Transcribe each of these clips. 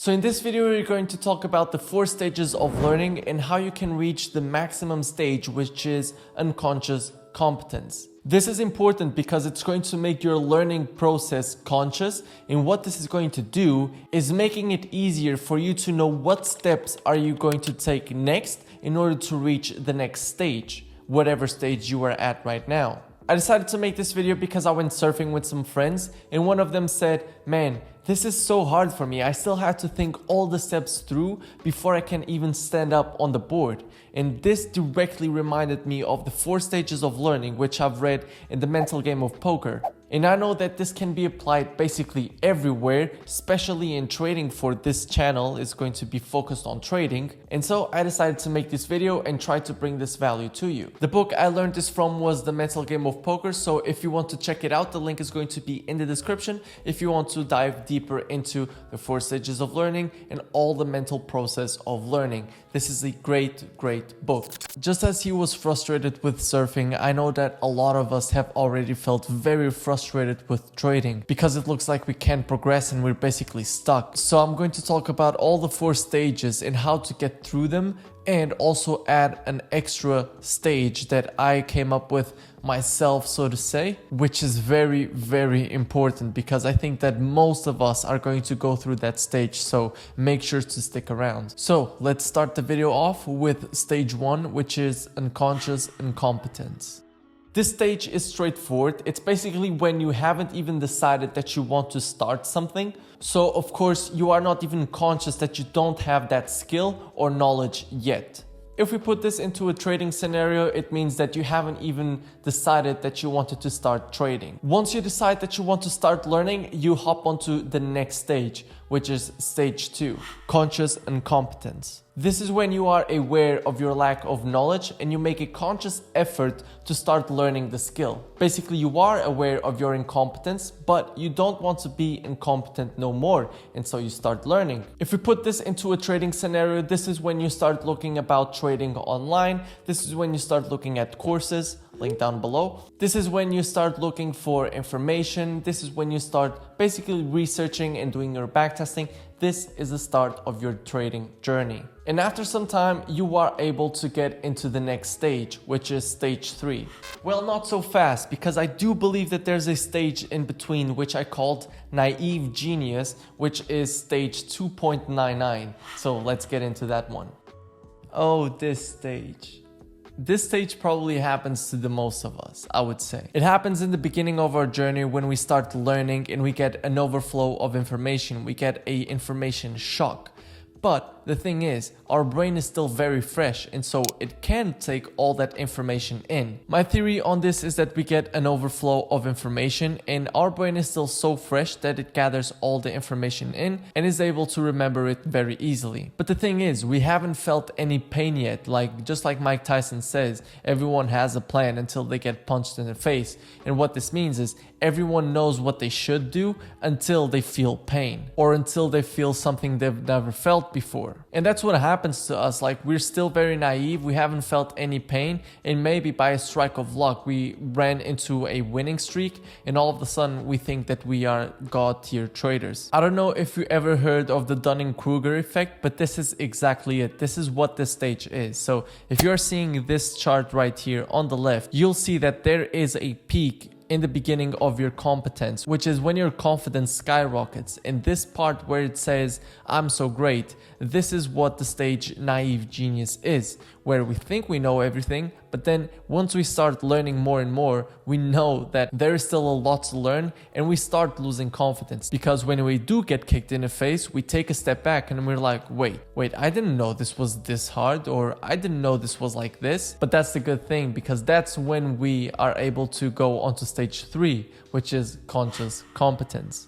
So in this video, we're going to talk about the 4 stages of learning and how you can reach the maximum stage, which is unconscious competence. This is important because it's going to make your learning process conscious, and what this is going to do is making it easier for you to know what steps are you going to take next in order to reach the next stage, whatever stage you are at right now. I decided to make this video because I went surfing with some friends and one of them said, "Man, this is so hard for me. I still have to think all the steps through before I can even stand up on the board." And this directly reminded me of the 4 stages of learning, which I've read in The Mental Game of Poker. And I know that this can be applied basically everywhere, especially in trading, for this channel is going to be focused on trading. And so I decided to make this video and try to bring this value to you. The book I learned this from was The Mental Game of Poker. So if you want to check it out, the link is going to be in the description. If you want to dive deeper into the 4 stages of learning and all the mental process of learning, this is a great book. Just as he was frustrated with surfing, I know that a lot of us have already felt very frustrated with trading because it looks like we can't progress and we're basically stuck. So I'm going to talk about all the 4 stages and how to get through them, and also add an extra stage that I came up with myself, so to say, which is very important because I think that most of us are going to go through that stage, so make sure to stick around. So let's start the video off with stage 1, which is unconscious incompetence. This stage is straightforward. It's basically when you haven't even decided that you want to start something. So of course you are not even conscious that you don't have that skill or knowledge yet. If we put this into a trading scenario, it means that you haven't even decided that you wanted to start trading. Once you decide that you want to start learning, you hop onto the next stage, which is stage 2, conscious incompetence. This is when you are aware of your lack of knowledge and you make a conscious effort to start learning the skill. Basically, you are aware of your incompetence, but you don't want to be incompetent no more, and so you start learning. If we put this into a trading scenario, this is when you start looking about trading online. This is when you start looking at courses, link down below. This is when you start looking for information. This is when you start basically researching and doing your backtesting. This is the start of your trading journey. And after some time, you are able to get into the next stage, which is stage 3. Well, not so fast, because I do believe that there's a stage in between, which I called naive genius, which is stage 2.99. So let's get into that one. Oh, this stage. This stage probably happens to the most of us, I would say. It happens in the beginning of our journey when we start learning and we get an overflow of information. We get an information shock. But the thing is, our brain is still very fresh, and so it can take all that information in. My theory on this is that we get an overflow of information and our brain is still so fresh that it gathers all the information in and is able to remember it very easily. But the thing is, we haven't felt any pain yet. Just like Mike Tyson says, everyone has a plan until they get punched in the face. And what this means is everyone knows what they should do until they feel pain or until they feel something they've never felt before. And that's what happens to us. We're still very naive, we haven't felt any pain, and maybe by a strike of luck we ran into a winning streak and all of a sudden we think that we are god tier traders. I don't know if you ever heard of the Dunning-Kruger effect, but this is exactly it. This is what this stage is. So if you're seeing this chart right here on the left, you'll see that there is a peak in the beginning of your competence, which is when your confidence skyrockets. In this part where it says, "I'm so great," this is what the stage naive genius is, where we think we know everything, but then once we start learning more and more, we know that there is still a lot to learn and we start losing confidence. Because when we do get kicked in the face, we take a step back and we're like, wait, I didn't know this was this hard, or I didn't know this was like this. But that's the good thing, because that's when we are able to go onto stage 3, which is conscious competence.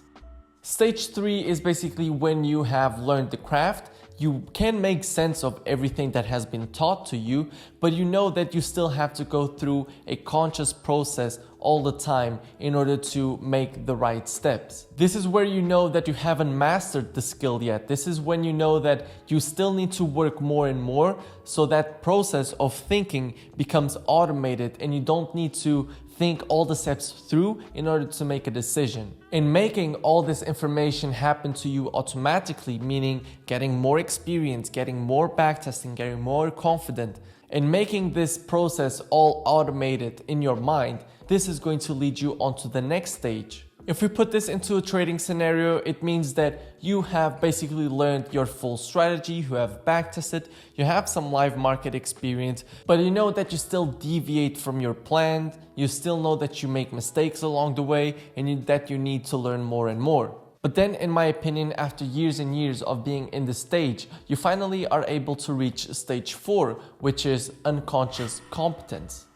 Stage 3 is basically when you have learned the craft. You can make sense of everything that has been taught to you, but you know that you still have to go through a conscious process all the time in order to make the right steps. This is where you know that you haven't mastered the skill yet. This is when you know that you still need to work more and more, so that process of thinking becomes automated and you don't need to think all the steps through in order to make a decision. In making all this information happen to you automatically, meaning getting more experience, getting more backtesting, getting more confident, and making this process all automated in your mind, this is going to lead you onto the next stage. If we put this into a trading scenario, it means that you have basically learned your full strategy, you have backtested, you have some live market experience, but you know that you still deviate from your plan, you still know that you make mistakes along the way, and that you need to learn more and more. But then, in my opinion, after years and years of being in this stage, you finally are able to reach stage 4, which is unconscious competence.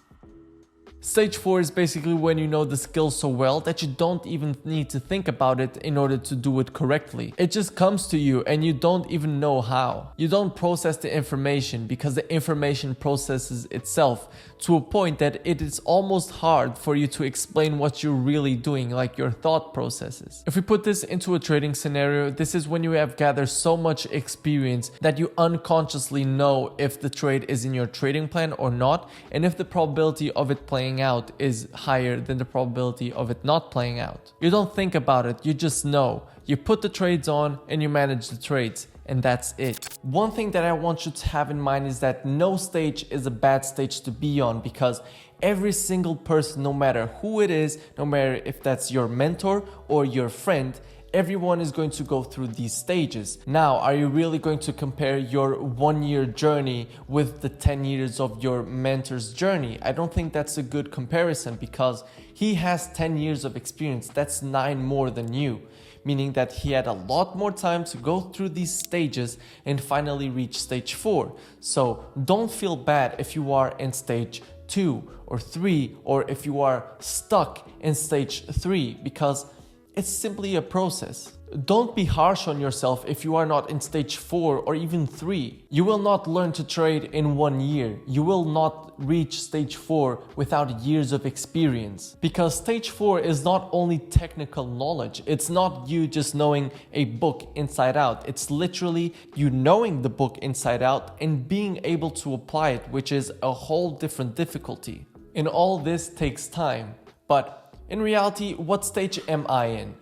Stage 4 is basically when you know the skill so well that you don't even need to think about it in order to do it correctly. It just comes to you and you don't even know how. You don't process the information because the information processes itself to a point that it is almost hard for you to explain what you're really doing, like your thought processes. If we put this into a trading scenario, this is when you have gathered so much experience that you unconsciously know if the trade is in your trading plan or not, and if the probability of it playing out is higher than the probability of it not playing out. You don't think about it, you just know. You put the trades on and you manage the trades, and that's it. One thing that I want you to have in mind is that no stage is a bad stage to be on, because every single person, no matter who it is, no matter if that's your mentor or your friend, everyone is going to go through these stages. Now, are you really going to compare your 1-year journey with the 10 years of your mentor's journey? I don't think that's a good comparison, because he has 10 years of experience. That's 9 more than you, meaning that he had a lot more time to go through these stages and finally reach stage 4. So don't feel bad if you are in stage 2 or 3, or if you are stuck in stage 3, because it's simply a process. Don't be harsh on yourself if you are not in stage 4 or even 3. You will not learn to trade in 1 year. You will not reach stage 4 without years of experience. Because stage 4 is not only technical knowledge. It's not you just knowing a book inside out. It's literally you knowing the book inside out and being able to apply it, which is a whole different difficulty. And all this takes time. But in reality, what stage am I in?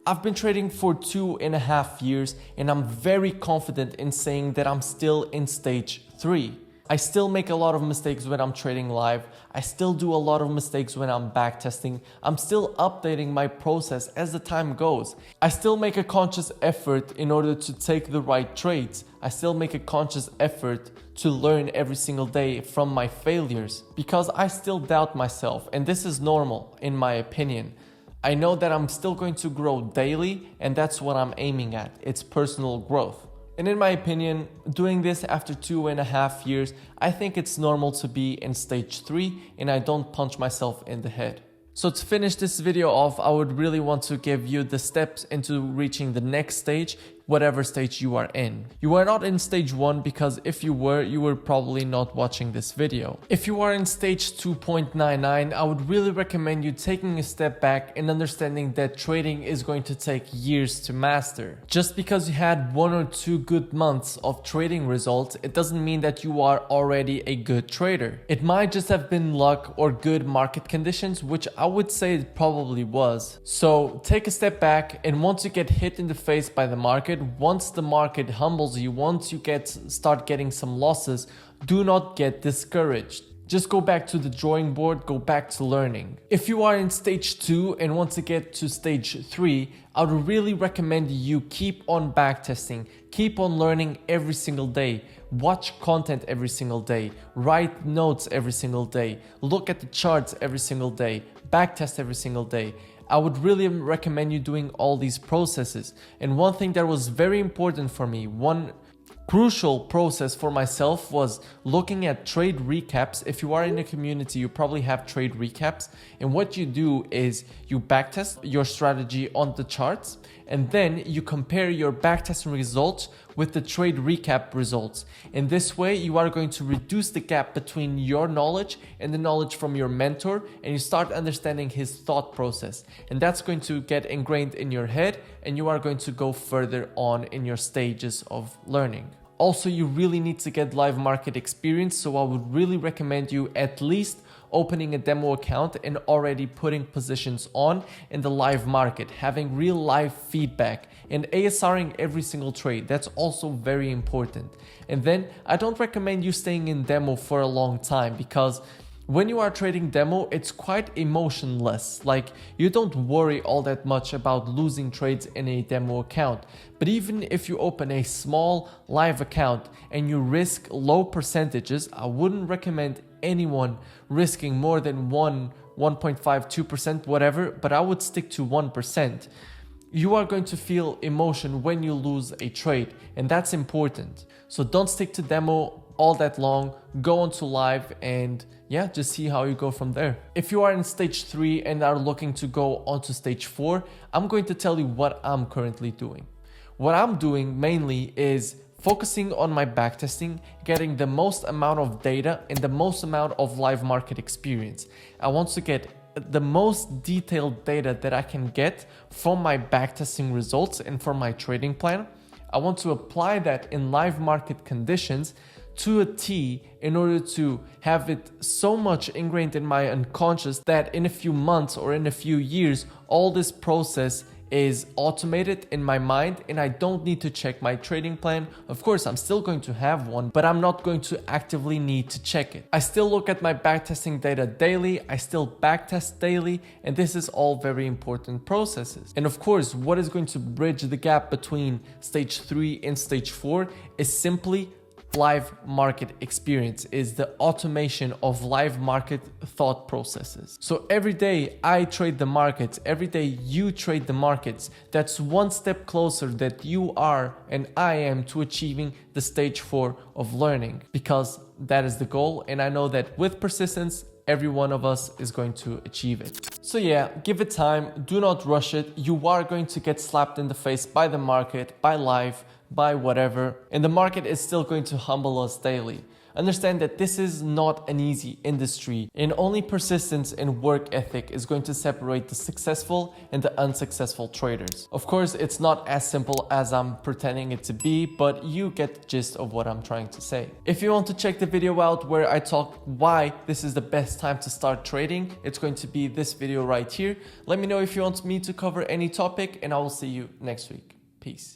I've been trading for 2.5 years and I'm very confident in saying that I'm still in stage 3. I still make a lot of mistakes when I'm trading live. I still do a lot of mistakes when I'm backtesting. I'm still updating my process as the time goes. I still make a conscious effort in order to take the right trades. I still make a conscious effort to learn every single day from my failures, because I still doubt myself, and this is normal in my opinion. I know that I'm still going to grow daily, and that's what I'm aiming at. It's personal growth. And in my opinion, doing this after 2.5 years, I think it's normal to be in stage 3 and I don't punch myself in the head. So to finish this video off, I would really want to give you the steps into reaching the next stage, whatever stage you are in. You are not in stage 1 because if you were probably not watching this video. If you are in stage 2.99, I would really recommend you taking a step back and understanding that trading is going to take years to master. Just because you had 1 or 2 good months of trading results, it doesn't mean that you are already a good trader. It might just have been luck or good market conditions, which I would say it probably was. So take a step back, and once you get hit in the face by the market, once the market humbles you, once you start getting some losses, do not get discouraged. Just go back to the drawing board, go back to learning. If you are in stage 2 and want to get to stage 3, I would really recommend you keep on backtesting, keep on learning every single day, watch content every single day, write notes every single day, look at the charts every single day, backtest every single day. I would really recommend you doing all these processes. And one thing that was very important for me, one crucial process for myself, was looking at trade recaps. If you are in a community, you probably have trade recaps. And what you do is you backtest your strategy on the charts, and then you compare your backtesting results with the trade recap results. In this way, you are going to reduce the gap between your knowledge and the knowledge from your mentor, and you start understanding his thought process. And that's going to get ingrained in your head, and you are going to go further on in your stages of learning. Also, you really need to get live market experience, so I would really recommend you at least opening a demo account and already putting positions on in the live market, having real live feedback and ASRing every single trade. That's also very important. And then I don't recommend you staying in demo for a long time, because when you are trading demo, it's quite emotionless. Like, you don't worry all that much about losing trades in a demo account. But even if you open a small live account and you risk low percentages, I wouldn't recommend anyone risking more than 1.5, 2%, whatever, but I would stick to 1%. You are going to feel emotion when you lose a trade, and that's important. So don't stick to demo all that long, go on to live, and yeah, just see how you go from there. If you are in stage 3 and are looking to go on to stage 4, I'm going to tell you what I'm currently doing. What I'm doing mainly is focusing on my backtesting, getting the most amount of data and the most amount of live market experience. I want to get the most detailed data that I can get from my backtesting results and from my trading plan. I want to apply that in live market conditions to a T in order to have it so much ingrained in my unconscious that in a few months or in a few years, all this process is automated in my mind and I don't need to check my trading plan. Of course, I'm still going to have one, but I'm not going to actively need to check it. I still look at my backtesting data daily, I still backtest daily, and this is all very important processes. And of course, what is going to bridge the gap between stage 3 and stage 4 is simply live market experience, is the automation of live market thought processes. So every day I trade the markets, every day you trade the markets. That's one step closer that you are and I am to achieving the stage 4 of learning, because that is the goal. And I know that with persistence, every one of us is going to achieve it. So yeah, give it time, do not rush it. You are going to get slapped in the face by the market, by life, by whatever, and the market is still going to humble us daily. Understand that this is not an easy industry, and only persistence and work ethic is going to separate the successful and the unsuccessful traders. Of course, it's not as simple as I'm pretending it to be, but you get the gist of what I'm trying to say. If you want to check the video out where I talk why this is the best time to start trading, it's going to be this video right here. Let me know if you want me to cover any topic, and I will see you next week. Peace.